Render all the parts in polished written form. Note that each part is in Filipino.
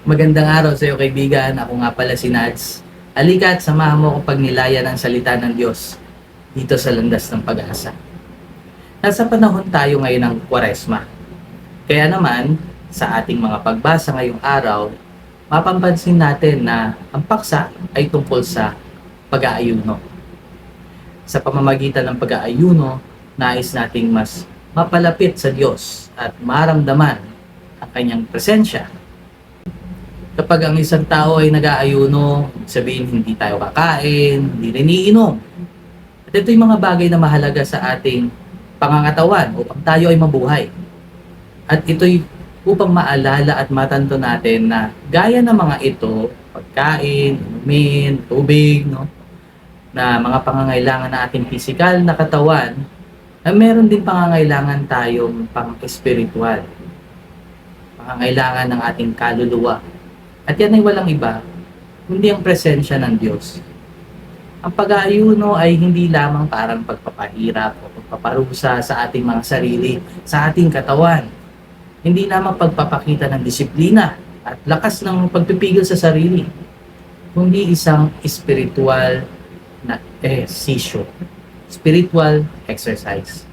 Magandang araw sa iyo kaibigan. Ako nga pala si Nads. Halika at samahan mo ako pagnilaya ng salita ng Diyos dito sa landas ng pag-asa. Nasa panahon tayo ngayon ng Kwaresma. Kaya naman, sa ating mga pagbasa ngayong araw, mapapansin natin na ang paksa ay tungkol sa pag-aayuno. Sa pamamagitan ng pag-aayuno, nais nating mas mapalapit sa Diyos at maramdaman ang kanyang presensya. Kapag ang isang tao ay nag-aayuno, sabihin hindi tayo kakain, hindi rin iinom. At ito yung mga bagay na mahalaga sa ating pangangatawan upang tayo ay mabuhay. At ito'y upang maalala at matanto natin na gaya ng mga ito, pagkain, inumin, tubig, no? Na mga pangangailangan ng ating pisikal na katawan, na meron din pangangailangan tayong pang-espiritual. Pangangailangan ng ating kaluluwa. At yan ay walang iba, kundi ang presensya ng Diyos. Ang pag-aayuno ay hindi lamang parang pagpapahirap o pagpaparusa sa ating mga sarili, sa ating katawan. Hindi lamang pagpapakita ng disiplina at lakas ng pagpipigil sa sarili, kundi isang spiritual na ehersisyo, spiritual exercise.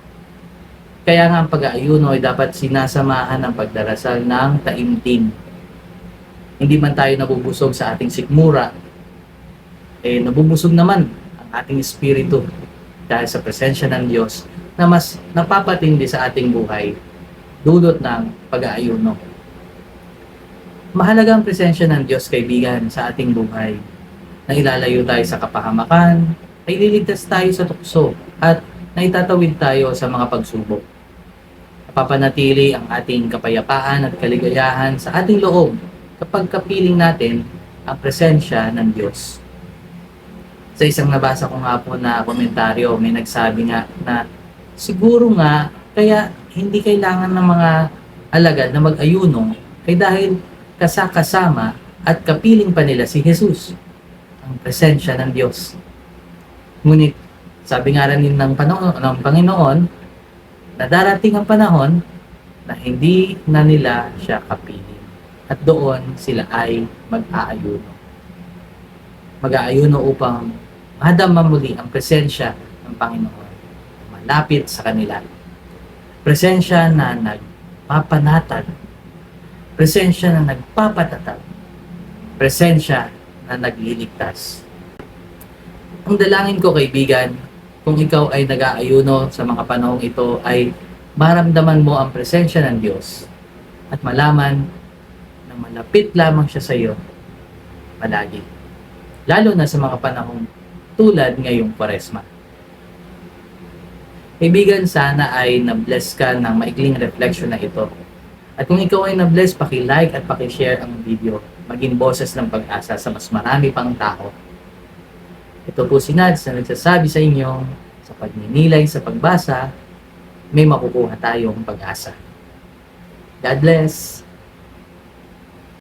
Kaya nga ang pag-aayuno ay dapat sinasamahan ng pagdarasal ng taimtim. Hindi man tayo nabubusog sa ating sikmura, nabubusog naman ang ating espiritu dahil sa presensya ng Diyos na mas napapatindi sa ating buhay dulot ng pag-aayuno. Mahalaga ang presensya ng Diyos, kaibigan, sa ating buhay. Na ilalayo tayo sa kapahamakan, ay liligtas tayo sa tukso at naitatawid tayo sa mga pagsubok. Napapanatili ang ating kapayapaan at kaligayahan sa ating loob kapag kapiling natin ang presensya ng Diyos. Sa isang nabasa ko nga po na komentaryo, may nagsabi nga na siguro nga kaya hindi kailangan ng mga alagad na mag-ayuno ay dahil kasama at kapiling pa nila si Jesus, ang presensya ng Diyos. Ngunit sabi nga rin ng Panginoon na darating ang panahon na hindi na nila siya kapiling. At doon sila ay mag-aayuno. Mag-aayuno upang madama muli ang presensya ng Panginoon. Malapit sa kanila. Presensya na nagpapanatag. Presensya na nagpapatatag. Presensya na nagliligtas. Ang dalangin ko, kaibigan, kung ikaw ay nag-aayuno sa mga panahong ito, ay maramdaman mo ang presensya ng Diyos at malaman malapit lamang siya sa iyo palagi. Lalo na sa mga panahong tulad ngayong Kwaresma. Kaibigan, sana ay na-bless ka ng maikling reflection na ito. At kung ikaw ay na-bless, paki-like at paki-share ang video. Maging boses ng pag-asa sa mas marami pang tao. Ito po si Nads na nagsasabi sa inyo, sa pagninilay sa pagbasa, may makukuha tayong pag-asa. God bless!